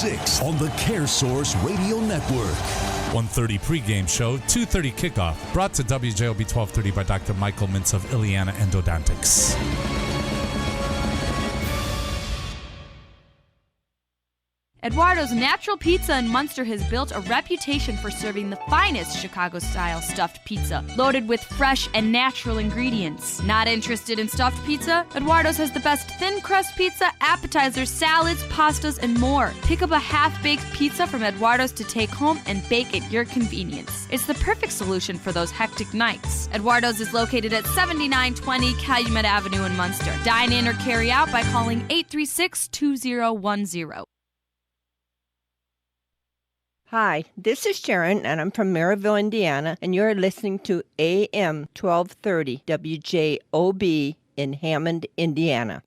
6 on the CareSource Radio Network. 1:30 pregame show, 2:30 kickoff. Brought to WJOB 1230 by Dr. Michael Mintz of Ileana Endodontics. Eduardo's Natural Pizza in Munster has built a reputation for serving the finest Chicago-style stuffed pizza, loaded with fresh and natural ingredients. Not interested in stuffed pizza? Eduardo's has the best thin crust pizza, appetizers, salads, pastas, and more. Pick up a half-baked pizza from Eduardo's to take home and bake at your convenience. It's the perfect solution for those hectic nights. Eduardo's is located at 7920 Calumet Avenue in Munster. Dine in or carry out by calling 836-2010. Hi, this is Sharon, and I'm from Maryville, Indiana, and you're listening to AM 1230 WJOB in Hammond, Indiana.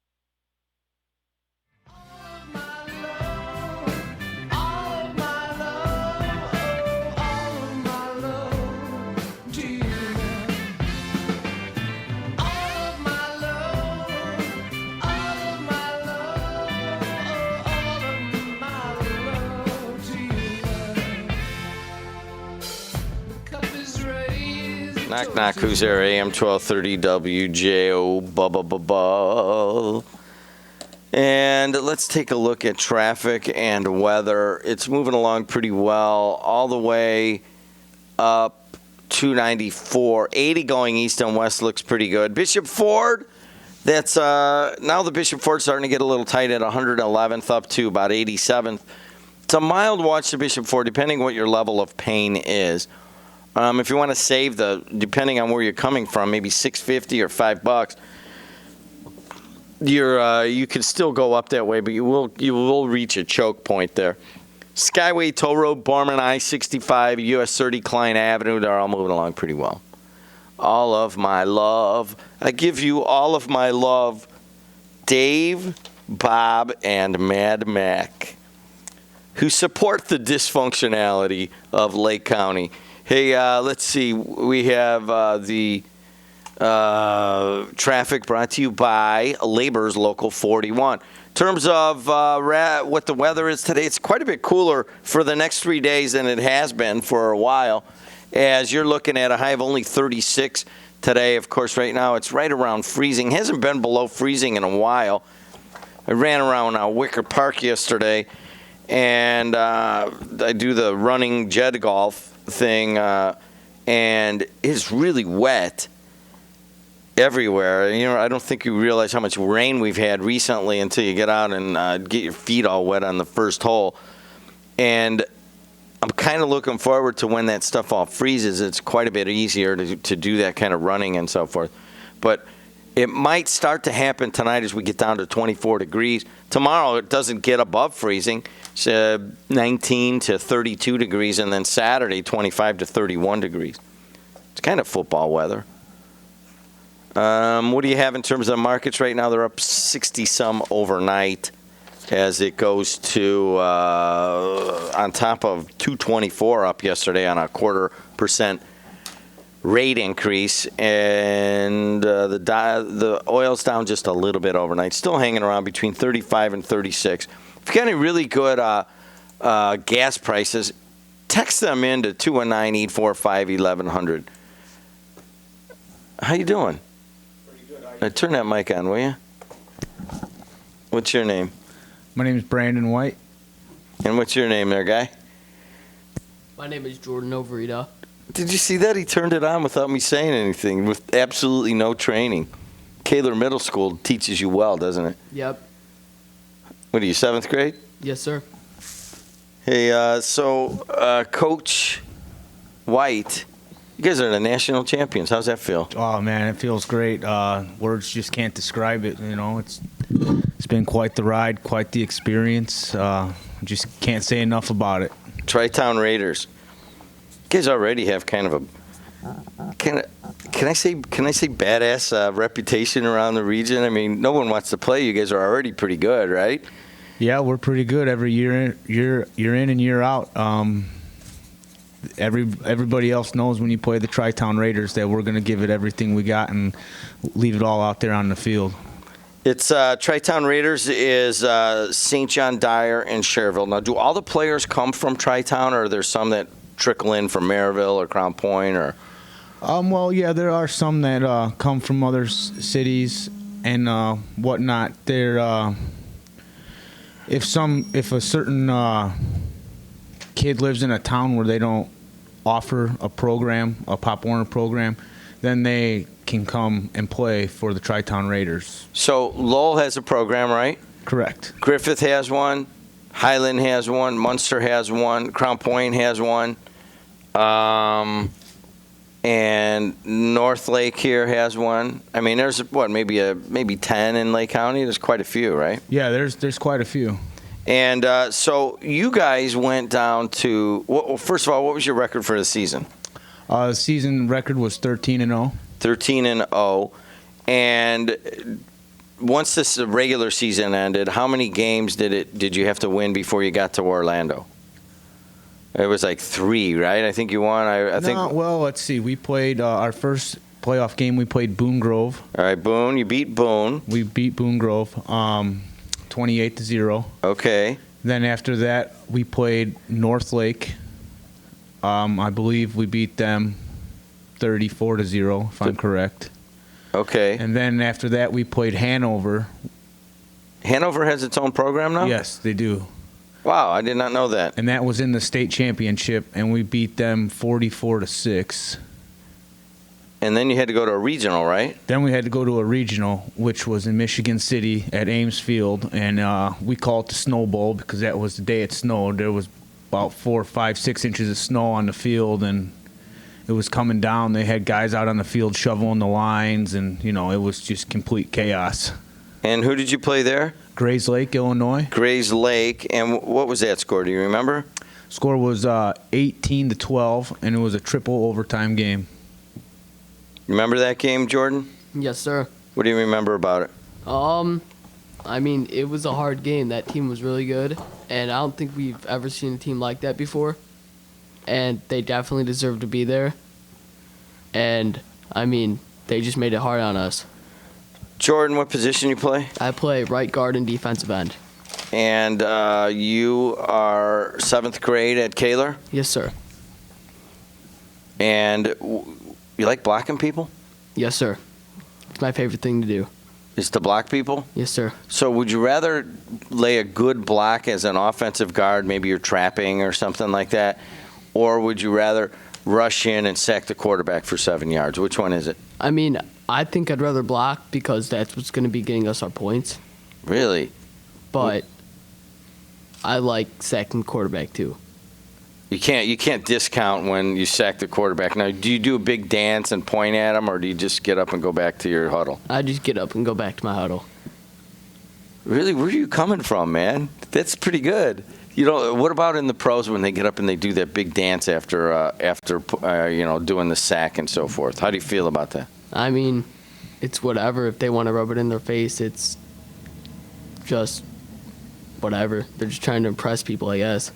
Knock, knock, who's there? AM 1230 WJO. And let's take a look at traffic and weather. It's moving along pretty well all the way up 294. 80 going east and west looks pretty good. Bishop Ford, that's now the Bishop Ford's starting to get a little tight at 111th up to about 87th. It's a mild watch to Bishop Ford, depending what your level of pain is. If you want to save depending on where you're coming from, maybe $6.50 or $5, you can still go up that way, but you will reach a choke point there. Skyway, Toll Road, Barman, I-65, US 30, Klein Avenue, they're all moving along pretty well. All of my love, I give you all of my love, Dave, Bob, and Mad Mac, who support the dysfunctionality of Lake County. Hey, let's see. We have the traffic brought to you by Labor's Local 41. In terms of what the weather is today, it's quite a bit cooler for the next 3 days than it has been for a while, as you're looking at a high of only 36 today. Of course, right now it's right around freezing. Hasn't been below freezing in a while. I ran around Wicker Park yesterday, and I do the running JED golf thing, and it's really wet everywhere. I don't think you realize how much rain we've had recently until you get out and get your feet all wet on the first hole. And I'm kind of looking forward to when that stuff all freezes. It's quite a bit easier to do that kind of running and so forth. But it might start to happen tonight as we get down to 24 degrees. Tomorrow it doesn't get above freezing. It's 19 to 32 degrees, and then Saturday 25 to 31 degrees. It's kind of football weather. What do you have in terms of markets right now? They're up 60-some overnight as it goes to on top of 224 up yesterday on a 0.25% rate increase, and the oil's down just a little bit overnight, still hanging around between 35 and 36. If you got any really good gas prices, text them in to 219-845-1100. How you doing? Pretty good. Turn that mic on, will you? What's your name? My name is Brandon White. And what's your name there, guy? My name is Jordan Overita. Did you see that? He turned it on without me saying anything, with absolutely no training. Kaler Middle School teaches you well, doesn't it? Yep. What are you, 7th grade? Yes, sir. Hey, Coach White, you guys are the national champions. How's that feel? Oh, man, it feels great. Words just can't describe it. It's been quite the ride, quite the experience. Just can't say enough about it. Tri-Town Raiders. You guys already have kind of a can I say badass reputation around the region. I mean, no one wants to play. You guys are already pretty good, right? Yeah, we're pretty good every year in and year out. Everybody else knows when you play the Tri-Town Raiders that we're going to give it everything we got and leave it all out there on the field. It's Tri-Town Raiders is St. John, Dyer, and Cherville. Now, do all the players come from Tri-Town, or are there some that trickle in from Maryville or Crown Point? Or Well, yeah, there are some that come from other cities and whatnot. They're if a certain kid lives in a town where they don't offer a program, a Pop Warner program, then they can come and play for the Tri-Town Raiders. So Lowell has a program, right? Correct. Griffith has one. Highland has one. Munster has one. Crown Point has one. And North Lake here has one. I mean, there's maybe 10 in Lake County. There's quite a few, right? Yeah, there's quite a few. And so you guys went down to. Well, first of all, what was your record for the season? The season record was 13-0. 13-0. And once this regular season ended, how many games did you have to win before you got to Orlando? It was like 3, right? I think you won. I think. Well, let's see. We played our first playoff game. We played Boone Grove. All right, Boone. You beat Boone. We beat Boone Grove, 28-0. Okay. Then after that, we played North Lake. I believe we beat them 34-0, if I'm correct. Okay. And then after that, we played Hanover. Hanover has its own program now? Yes, they do. Wow, I did not know that. And that was in the state championship, and we beat them 44-6. And then you had to go to a regional, right? Then we had to go to a regional, which was in Michigan City at Ames Field, and we called it the Snow Bowl because that was the day it snowed. There was about 4, 5, 6 inches of snow on the field, and it was coming down. They had guys out on the field shoveling the lines, and, it was just complete chaos. And who did you play there? Grays Lake, Illinois. Grays Lake. And what was that score? Do you remember? Score was 18-12, and it was a triple overtime game. Remember that game, Jordan? Yes, sir. What do you remember about it? I mean, it was a hard game. That team was really good, and I don't think we've ever seen a team like that before. And they definitely deserve to be there. And, I mean, they just made it hard on us. Jordan, what position you play? I play right guard and defensive end. And you are 7th grade at Kaler? Yes, sir. And you like blocking people? Yes, sir. It's my favorite thing to do. Is to block people? Yes, sir. So would you rather lay a good block as an offensive guard, maybe you're trapping or something like that, or would you rather rush in and sack the quarterback for 7 yards? Which one is it? I mean, I think I'd rather block because that's what's going to be getting us our points. Really? But I like sacking the quarterback too. You can't discount when you sack the quarterback. Now, do you do a big dance and point at him, or do you just get up and go back to your huddle? I just get up and go back to my huddle. Really? Where are you coming from, man? That's pretty good. What about in the pros when they get up and they do that big dance after doing the sack and so forth? How do you feel about that? I mean, it's whatever. If they want to rub it in their face, it's just whatever. They're just trying to impress people, I guess.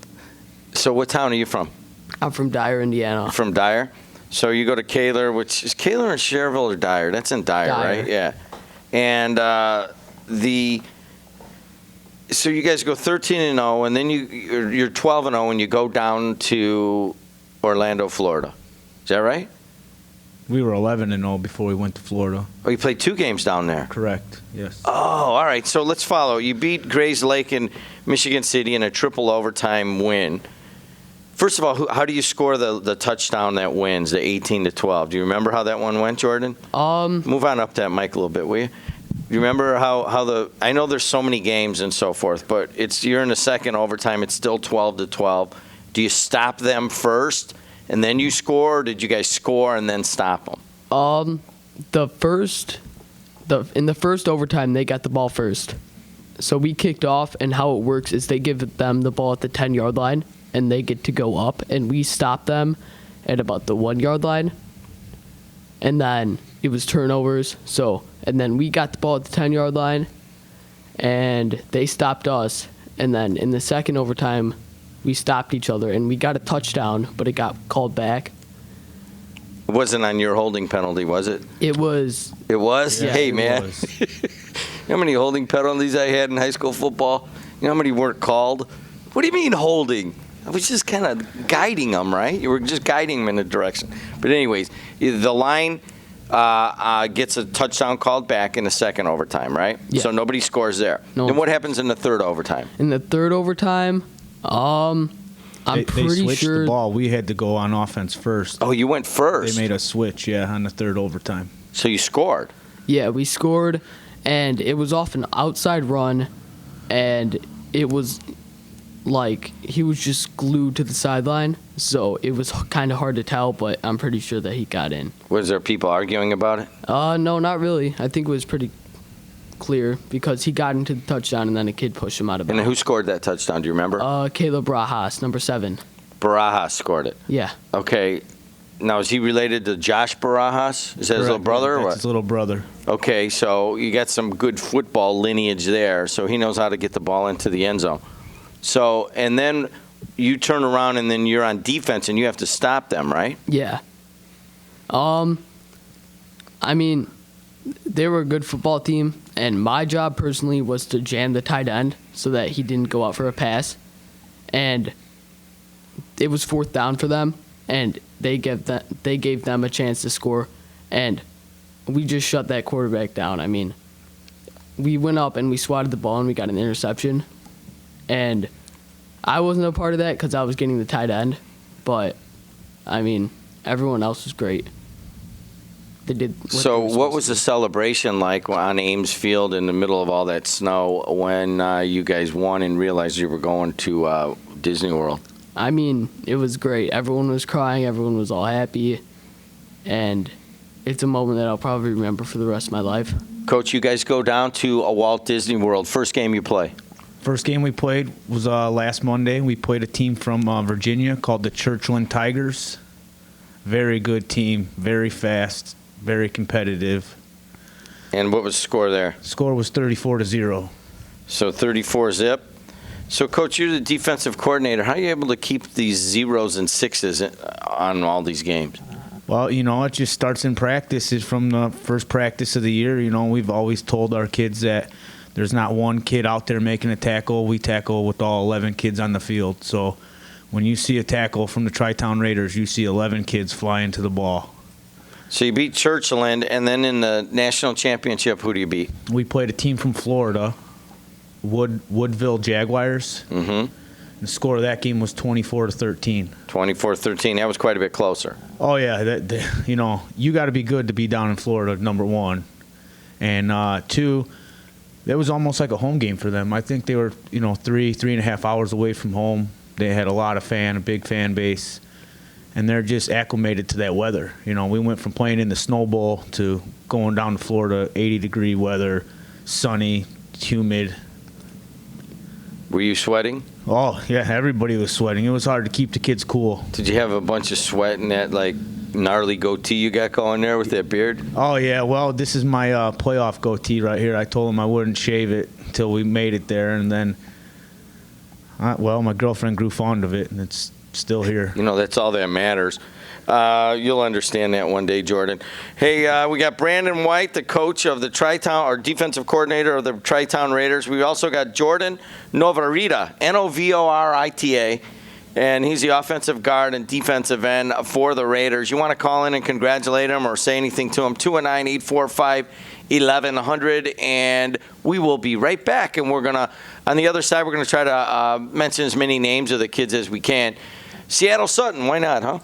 So what town are you from? I'm from Dyer, Indiana. From Dyer? So you go to Kaler, which is Kaler and Cherville or Dyer? That's in Dyer, right? Yeah. And so you guys go 13-0, and then you're 12-0, and you go down to Orlando, Florida. Is that right? We were 11-0 before we went to Florida. Oh, you played 2 games down there. Correct. Yes. Oh, all right. So let's follow. You beat Grays Lake and Michigan City in a triple overtime win. First of all, how do you score the touchdown that wins, the 18-12? Do you remember how that one went, Jordan? Move on up that mic a little bit, will you? Do you remember how I know there's so many games and so forth, but you're in the second overtime. It's still 12-12. Do you stop them first and then you score, or did you guys score and then stop them? In the first overtime, they got the ball first. So we kicked off, and how it works is they give them the ball at the 10-yard line, and they get to go up, and we stop them at about the 1-yard line. And then it was turnovers. And then we got the ball at the 10-yard line, and they stopped us. And then in the second overtime, we stopped each other, and we got a touchdown, but it got called back. It wasn't on your holding penalty, was it? It was. It was? Yeah, hey, it man. was. You know how many holding penalties I had in high school football? You know how many weren't called? What do you mean holding? I was just kind of guiding them, right? You were just guiding them in a direction. But anyways, the line gets a touchdown called back in the second overtime, right? Yeah. So nobody scores there. No. Then what happens in the third overtime? In the third overtime, I'm They pretty switched sure. the ball. We had to go on offense first. Oh, you went first. They made us switch, on the third overtime. So you scored. Yeah, we scored, and it was off an outside run, and it was like he was just glued to the sideline, so it was kind of hard to tell, but I'm pretty sure that he got in. Was there people arguing about it? No, not really. I think it was pretty clear because he got into the touchdown, and then a kid pushed him out of And bounds. who scored that touchdown? Do you remember? Caleb Rajas, number 7. Barajas scored it. Yeah. Okay. Now, is he related to Josh Barajas? Is that his little brother or That's what? his little brother. Okay, so you got some good football lineage there, so he knows how to get the ball into the end zone. So, and then you turn around and then you're on defense and you have to stop them, right? Yeah. I mean, they were a good football team, and my job personally was to jam the tight end so that he didn't go out for a pass. And it was fourth down for them, and they gave them a chance to score, and we just shut that quarterback down. I mean, we went up and we swatted the ball and we got an interception, and I wasn't a part of that because I was getting the tight end, but I mean, everyone else was great. They did. So what was the celebration like on Ames Field in the middle of all that snow when you guys won and realized you were going to Disney World? I mean, it was great. Everyone was crying. Everyone was all happy. And it's a moment that I'll probably remember for the rest of my life. Coach, you guys go down to a Walt Disney World. First game you play? First game we played was last Monday. We played a team from Virginia called the Churchland Tigers. Very good team, very fast, very competitive. And what was the score there? Score was 34-0. So 34-0. So, Coach, you're the defensive coordinator. How are you able to keep these 0s and 6s on all these games? Well, it just starts in practice. It's from the first practice of the year. We've always told our kids that there's not one kid out there making a tackle. We tackle with all 11 kids on the field. So when you see a tackle from the Tri-Town Raiders, you see 11 kids flying to the ball. So you beat Churchland, and then in the national championship, who do you beat? We played a team from Florida, Woodville Jaguars. Mm-hmm. The score of that game was 24-13. 24-13. That was quite a bit closer. Oh yeah, you got to be good to be down in Florida. Number one, and two, that was almost like a home game for them. I think they were 3.5 hours away from home. They had a big fan base, and they're just acclimated to that weather. We went from playing in the Snow Bowl to going down to Florida, 80-degree weather, sunny, humid. Were you sweating? Oh, yeah, everybody was sweating. It was hard to keep the kids cool. Did you have a bunch of sweat in that, gnarly goatee you got going there with that beard? Oh, yeah. Well, this is my playoff goatee right here. I told him I wouldn't shave it until we made it there, and then, my girlfriend grew fond of it, and it's still here. That's all that matters. You'll understand that one day, Jordan. Hey, we got Brandon White, the coach of the Tri-Town, or defensive coordinator of the Tri-Town Raiders. We also got Jordan Novorita, Novorita, and he's the offensive guard and defensive end for the Raiders. You want to call in and congratulate him or say anything to him, 219-845-1100, and we will be right back. And we're going to, on the other side, we're going to try to mention as many names of the kids as we can. Seattle Sutton, why not, huh?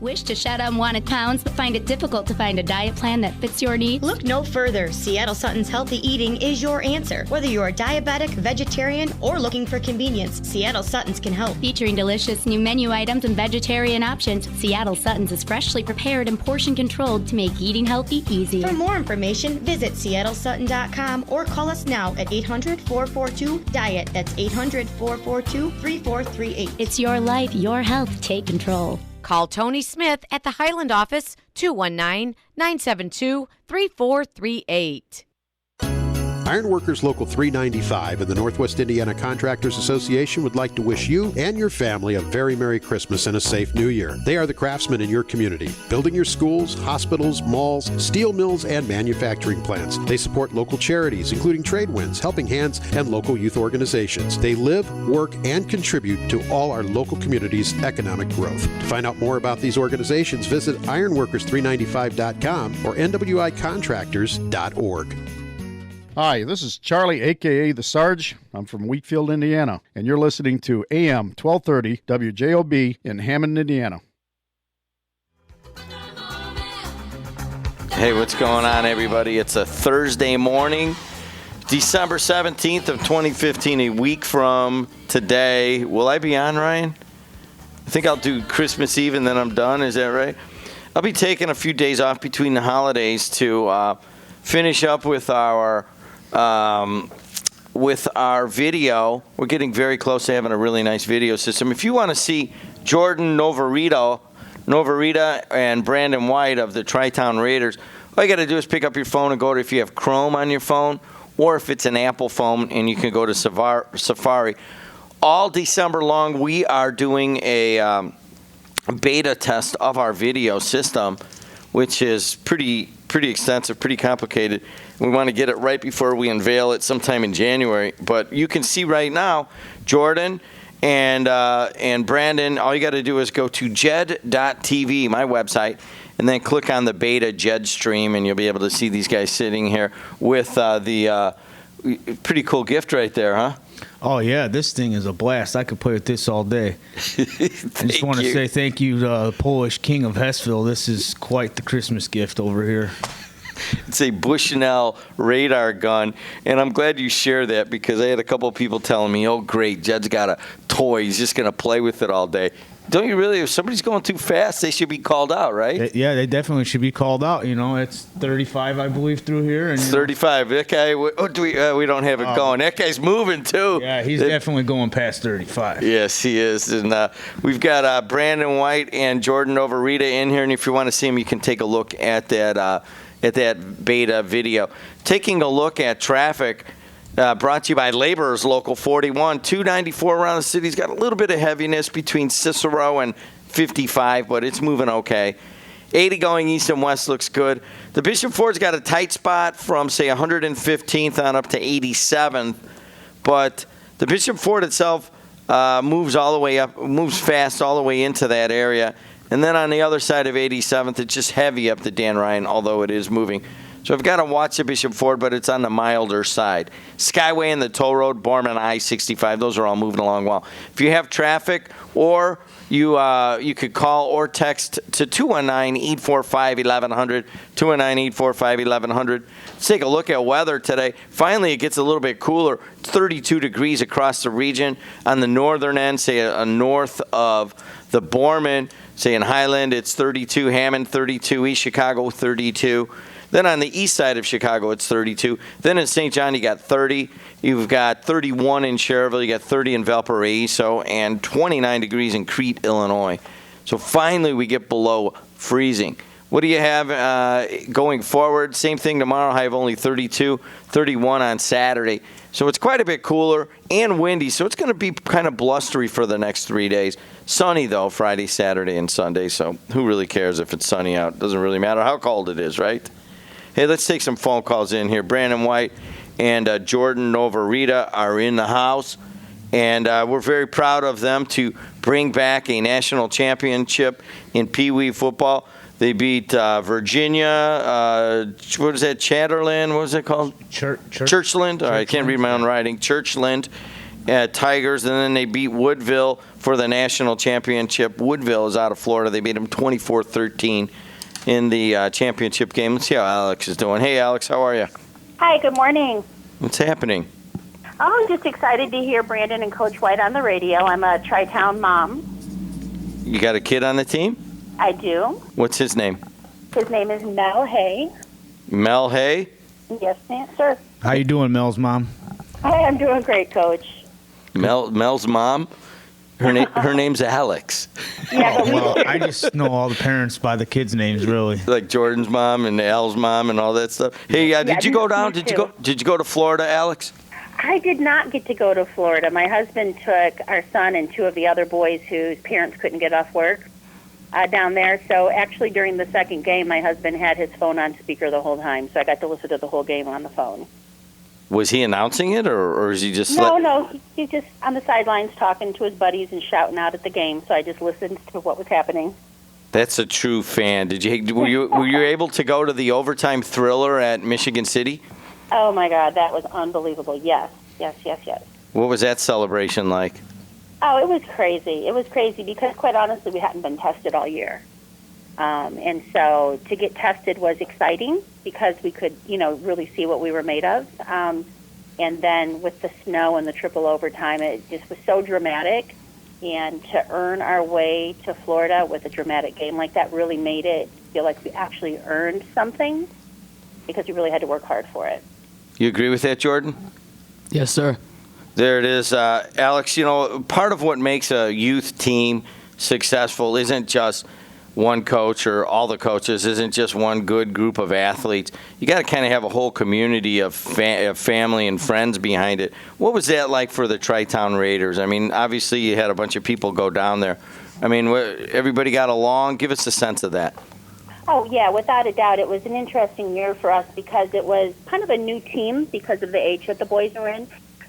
Wish to shed unwanted pounds, but find it difficult to find a diet plan that fits your needs? Look no further. Seattle Sutton's Healthy Eating is your answer. Whether you're diabetic, vegetarian, or looking for convenience, Seattle Sutton's can help. Featuring delicious new menu items and vegetarian options, Seattle Sutton's is freshly prepared and portion controlled to make eating healthy easy. For more information, visit seattlesutton.com or call us now at 800-442-DIET. That's 800-442-3438. It's your life, your health. Take control. Call Tony Smith at the Highland office, 219-972-3438. Ironworkers Local 395 and the Northwest Indiana Contractors Association would like to wish you and your family a very Merry Christmas and a safe New Year. They are the craftsmen in your community, building your schools, hospitals, malls, steel mills, and manufacturing plants. They support local charities, including Trade Winds, Helping Hands, and local youth organizations. They live, work, and contribute to all our local communities' economic growth. To find out more about these organizations, visit ironworkers395.com or nwicontractors.org. Hi, this is Charlie, a.k.a. The Sarge. I'm from Wheatfield, Indiana, and you're listening to AM 1230 WJOB in Hammond, Indiana. Hey, what's going on, everybody? It's a Thursday morning, December 17th of 2015, a week from today. Will I be on, Ryan? I think I'll do Christmas Eve and then I'm done. Is that right? I'll be taking a few days off between the holidays to finish up with our video. We're getting very close to having a really nice video system. If you want to see Jordan Novarita and Brandon White of the Tri-Town Raiders, all you got to do is pick up your phone and go to, if you have Chrome on your phone, or if it's an Apple phone, and you can go to Safari. All December long, we are doing a beta test of our video system, which is pretty extensive, pretty complicated. We want to get it right before we unveil it sometime in January. But you can see right now, Jordan and Brandon, all you got to do is go to JED.tv, my website, and then click on the beta JED stream, and you'll be able to see these guys sitting here with the pretty cool gift right there, huh? Oh, yeah, this thing is a blast. I could play with this all day. I just want to say thank you to the Polish King of Hessville. This is quite the Christmas gift over here. It's a Bushnell radar gun, and I'm glad you share that because I had a couple of people telling me, oh, great, Jed's got a toy. He's just going to play with it all day. Don't you really? If somebody's going too fast, they should be called out, right? Yeah, they definitely should be called out. You know, it's 35, I believe, through here. And, it's 35. That guy, we don't have it going. That guy's moving, too. Yeah, he's definitely going past 35. Yes, he is. And we've got Brandon White and Jordan Novarita in here, and if you want to see him, you can take a look at that beta video. Taking a look at traffic, brought to you by Laborers Local 41. 294 around the city's got a little bit of heaviness between Cicero and 55, but it's moving okay. 80 going east and west looks good. The Bishop Ford's got a tight spot from, say, 115th on up to 87th, but the Bishop Ford itself moves all the way up, moves fast all the way into that area. And then on the other side of 87th, it's just heavy up to Dan Ryan, although it is moving. So I've got to watch the Bishop Ford, but it's on the milder side. Skyway and the Toll Road, Borman, I-65, those are all moving along well. If you have traffic, or you could call or text to 219-845-1100, 219-845-1100. Let's take a look at weather today. Finally, it gets a little bit cooler. It's 32 degrees across the region. On the northern end, say north of the Borman, say in Highland, it's 32, Hammond 32, East Chicago 32. Then on the east side of Chicago, it's 32. Then in St. John, you got 30. You've got 31 in Cherville. You got 30 in Valparaiso, and 29 degrees in Crete, Illinois. So finally, we get below freezing. What do you have going forward? Same thing tomorrow. High of only 32, 31 on Saturday. So it's quite a bit cooler and windy, so it's going to be kind of blustery for the next 3 days. Sunny, though, Friday, Saturday, and Sunday. So who really cares if it's sunny out? Doesn't really matter how cold it is, right? Hey, let's take some phone calls in here. Brandon White and Jordan Novarita are in the house, and we're very proud of them to bring back a national championship in Pee Wee football. They beat Virginia, what is that, Chatterland? What was it called? Churchland. All right, I can't read my own writing. Churchland Tigers, and then they beat Woodville for the national championship. Woodville is out of Florida. They beat them 24-13 in the championship game. Let's see how Alex is doing. Hey, Alex, how are you? Hi, good morning. What's happening? Oh, I'm just excited to hear Brandon and Coach White on the radio. I'm a Tri-Town mom. You got a kid on the team? I do. What's his name? His name is Mel Hay. Mel Hay? Yes, ma'am, sir. How you doing, Mel's mom? Hi, I'm doing great, Coach. Mel's mom? Her name's Alex. Yeah, but Well, I just know all the parents by the kids' names, really. Like Jordan's mom and Al's mom and all that stuff. Hey, did you go down? Did you go to Florida, Alex? I did not get to go to Florida. My husband took our son and two of the other boys whose parents couldn't get off work down there. So actually during the second game, my husband had his phone on speaker the whole time, so I got to listen to the whole game on the phone. Was he announcing it, or is he just... No, he's just on the sidelines talking to his buddies and shouting out at the game, so I just listened to what was happening. That's a true fan. Were you able to go to the overtime thriller at Michigan City? Oh, my God, that was unbelievable. Yes. What was that celebration like? Oh, it was crazy. It was crazy because, quite honestly, we hadn't been tested all year. And so to get tested was exciting because we could, really see what we were made of. And then with the snow and the triple overtime, it just was so dramatic. And to earn our way to Florida with a dramatic game like that really made it feel like we actually earned something because we really had to work hard for it. You agree with that, Jordan? Yes, sir. There it is. Alex, part of what makes a youth team successful isn't just one coach or all the coaches, isn't just one good group of athletes. You got to kind of have a whole community of family and friends behind it. What was that like for the Tri-Town Raiders? I mean, obviously you had a bunch of people go down there. I mean, everybody got along. Give us a sense of that. Oh, yeah, without a doubt. It was an interesting year for us because it was kind of a new team because of the age that the boys were in.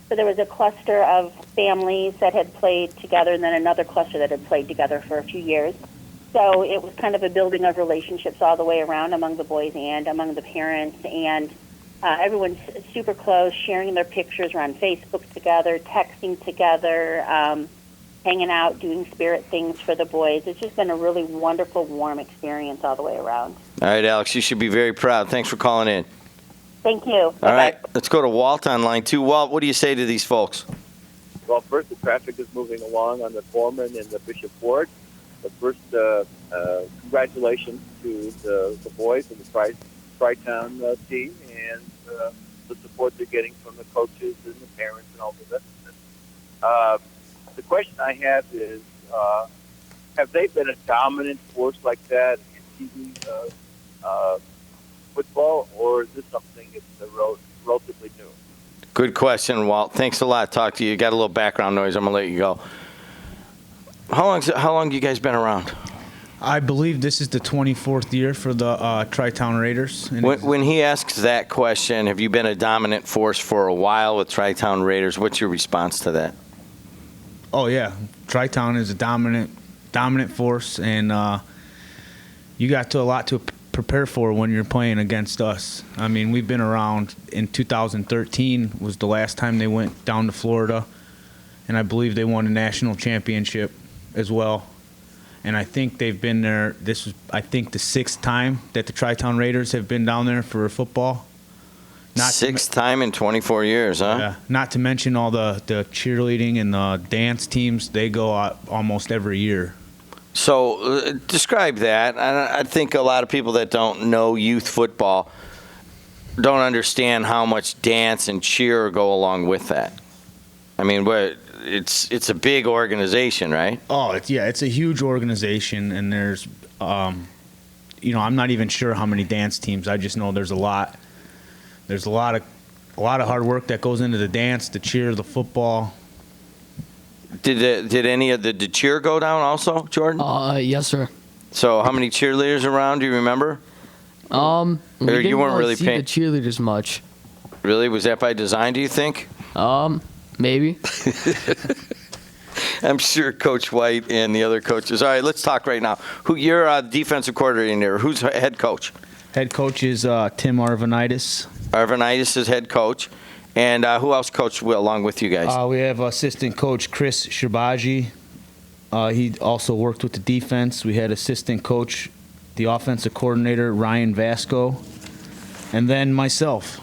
So there was a cluster of families that had played together and then another cluster that had played together for a few years. So it was kind of a building of relationships all the way around among the boys and among the parents. And everyone's super close, sharing their pictures. We're on Facebook together, texting together, hanging out, doing spirit things for the boys. It's just been a really wonderful, warm experience all the way around. All right, Alex, you should be very proud. Thanks for calling in. Thank you. All right, let's go to Walt on line 2. Walt, what do you say to these folks? Well, first, the traffic is moving along on the Foreman and the Bishop Ward. But first, congratulations to the boys and the Tri-Town team and the support they're getting from the coaches and the parents and all the rest of it. The question I have is, have they been a dominant force like that in TV football, or is this something that's relatively new? Good question, Walt. Thanks a lot. Talk to you. Got a little background noise. I'm going to let you go. How long have you guys been around? I believe this is the 24th year for the Tri-Town Raiders. When he asks that question, have you been a dominant force for a while with Tri-Town Raiders? What's your response to that? Oh, yeah. Tri-Town is a dominant force, and you got a lot to prepare for when you're playing against us. I mean, we've been around. In 2013 was the last time they went down to Florida, and I believe they won a national championship as well. And I think they've been there. This is, I think, the 6th time that the Tri-Town Raiders have been down there for football. Sixth time in 24 years, huh? Yeah. Not to mention all the cheerleading and the dance teams. They go out almost every year. So describe that. I think a lot of people that don't know youth football don't understand how much dance and cheer go along with that. I mean, it's a big organization, right? Oh, it's a huge organization, and there's, I'm not even sure how many dance teams. I just know there's a lot. There's a lot of hard work that goes into the dance, the cheer, the football. Did any of the cheer go down also, Jordan? Yes, sir. So how many cheerleaders around? Do you remember? We or didn't you weren't really see paying the cheerleaders much. Really? Was that by design, do you think? Maybe. I'm sure Coach White and the other coaches. All right, let's talk right now. You're defensive coordinator. Who's head coach? Head coach is Tim Arvanitis. Arvanitis is head coach. And who else coached along with you guys? We have assistant coach Chris Sherbaji. He also worked with the defense. We had assistant coach, the offensive coordinator, Ryan Vasco, and then myself.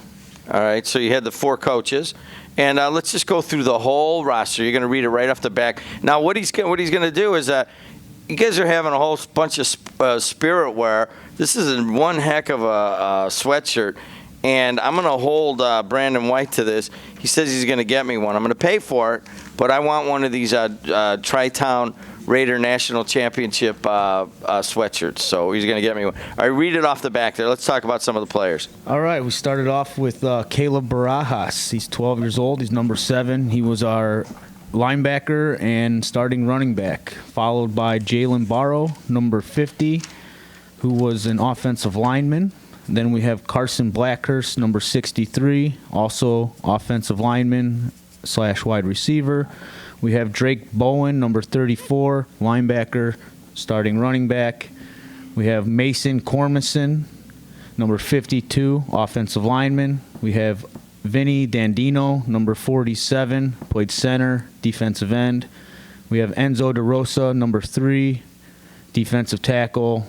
All right, so you had the 4 coaches. And let's just go through the whole roster. You're going to read it right off the back. Now, what he's going to do is you guys are having a whole bunch of spirit wear. This is one heck of a sweatshirt. and I'm going to hold Brandon White to this. He says he's going to get me one. I'm going to pay for it, but I want one of these Tri-Town Raider National Championship sweatshirts. So he's going to get me one. All right, read it off the back there. Let's talk about some of the players. All right, we started off with Caleb Barajas. He's 12 years old. He's number 7. He was our linebacker and starting running back, followed by Jalen Barrow, number 50, who was an offensive lineman. Then we have Carson Blackhurst, number 63, also offensive lineman / wide receiver. We have Drake Bowen, number 34, linebacker, starting running back. We have Mason Cormison, number 52, offensive lineman. We have Vinny Dandino, number 47, played center, defensive end. We have Enzo DeRosa, number 3, defensive tackle,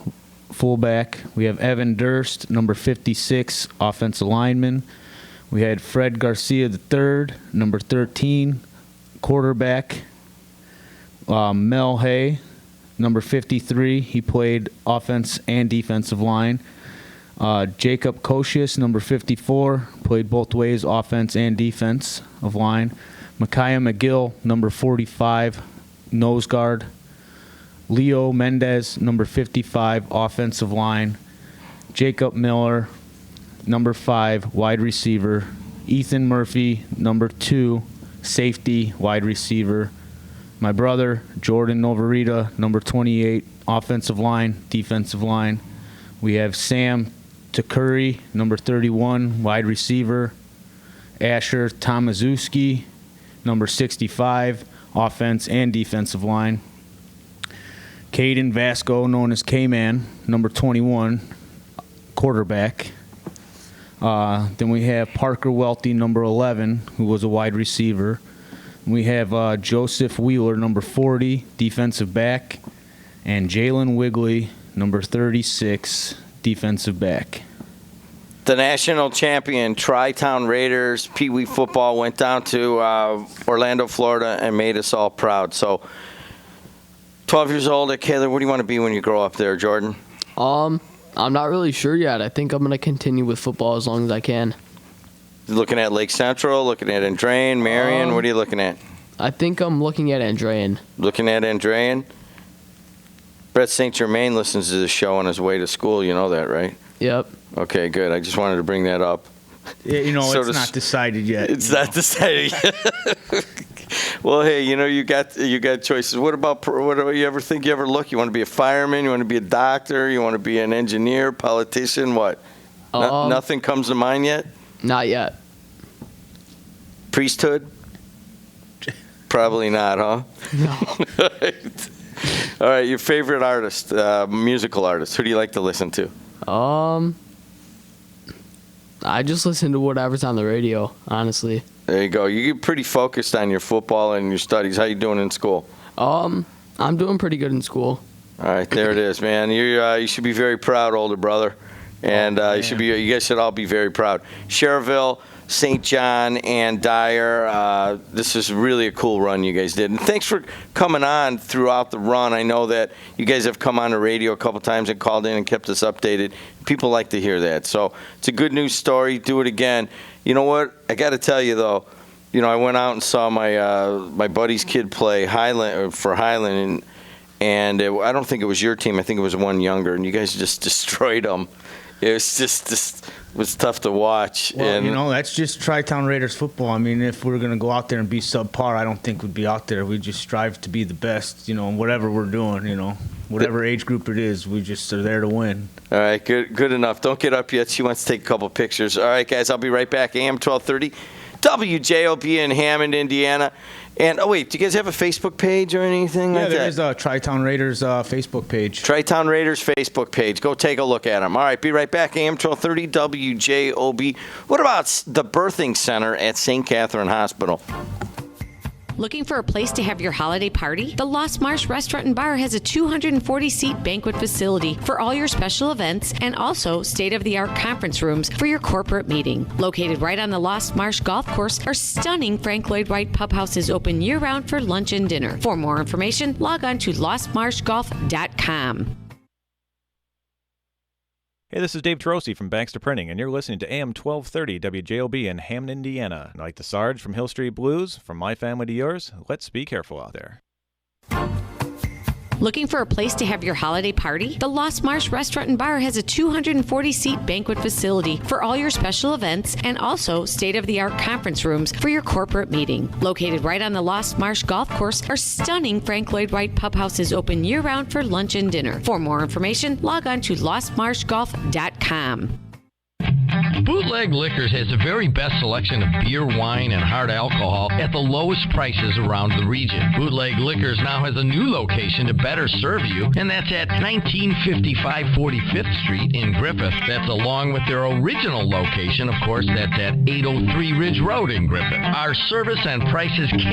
fullback. We have Evan Durst, number 56, offensive lineman. We had Fred Garcia III, number 13, quarterback. Mel Hay, number 53, he played offense and defensive line. Jacob Koshius, number 54, played both ways, offense and defense of line. Micaiah McGill, number 45, nose guard. Leo Mendez, number 55, offensive line. Jacob Miller, number 5, wide receiver. Ethan Murphy, number 2, safety, wide receiver. My brother, Jordan Novarita, number 28, offensive line, defensive line. We have Sam Takuri, number 31, wide receiver. Asher Tomaszewski, number 65, offense and defensive line. Caden Vasco, known as K-Man, number 21, quarterback. Then we have Parker Welty, number 11, who was a wide receiver. We have Joseph Wheeler, number 40, defensive back. And Jalen Wigley, number 36, defensive back. The national champion Tri-Town Raiders Pee Wee football went down to Orlando, Florida, and made us all proud. So, 12 years old, Caleb, what do you want to be when you grow up there, Jordan? I'm not really sure yet. I think I'm going to continue with football as long as I can. Looking at Lake Central, looking at Andrean, Marion, what are you looking at? I think I'm looking at Andrean. Looking at Andrean? Brett St. Germain listens to this show on his way to school. You know that, right? Yep. Okay, good. I just wanted to bring that up. Yeah, it's not decided yet. It's not decided yet. Well, hey, you got choices. What about you ever think you ever look? You want to be a fireman? You want to be a doctor? You want to be an engineer, politician? What? Nothing comes to mind yet? Not yet. Priesthood? Probably not, huh? No. All right, your favorite artist, musical artist. Who do you like to listen to? I just listen to whatever's on the radio, honestly. There you go. You get pretty focused on your football and your studies. How you doing in school? I'm doing pretty good in school. All right, there it is, man. You should be very proud, older brother, and you guys should all be very proud. Cherville, St. John, and Dyer. This is really a cool run you guys did, and thanks for coming on throughout the run. I know that you guys have come on the radio a couple times and called in and kept us updated. People like to hear that, so it's a good news story. Do it again. You know what? I got to tell you though. I went out and saw my buddy's kid play for Highland, and I don't think it was your team. I think it was one younger, and you guys just destroyed them. It was just was tough to watch. Well, that's just Tri-Town Raiders football. I mean, if we're going to go out there and be subpar, I don't think we'd be out there. We just strive to be the best, whatever we're doing, whatever age group it is, we just are there to win. All right, good enough. Don't get up yet. She wants to take a couple pictures. All right, guys, I'll be right back. AM 1230, WJOB in Hammond, Indiana. And, wait, do you guys have a Facebook page or anything like that? Yeah, there is a Tri-Town Raiders Facebook page. Tri-Town Raiders Facebook page. Go take a look at them. All right, be right back. AM 1230, WJOB. What about the birthing center at St. Catherine Hospital? Looking for a place to have your holiday party? The Lost Marsh Restaurant and Bar has a 240-seat banquet facility for all your special events and also state-of-the-art conference rooms for your corporate meeting. Located right on the Lost Marsh Golf Course, our stunning Frank Lloyd Wright Pub House is open year-round for lunch and dinner. For more information, log on to lostmarshgolf.com. Hey, this is Dave Tarosi from Baxter Printing, and you're listening to AM 1230 WJOB in Hammond, Indiana. Like the Sarge from Hill Street Blues, from my family to yours, let's be careful out there. Looking for a place to have your holiday party? The Lost Marsh Restaurant and Bar has a 240-seat banquet facility for all your special events and also state-of-the-art conference rooms for your corporate meeting. Located right on the Lost Marsh Golf Course, our stunning Frank Lloyd Wright Pub House is open year-round for lunch and dinner. For more information, log on to lostmarshgolf.com. Bootleg Liquors has the very best selection of beer, wine, and hard alcohol at the lowest prices around the region. Bootleg Liquors now has a new location to better serve you, and that's at 1955 45th Street in Griffith. That's along with their original location, of course, that's at 803 Ridge Road in Griffith. Our service and prices can't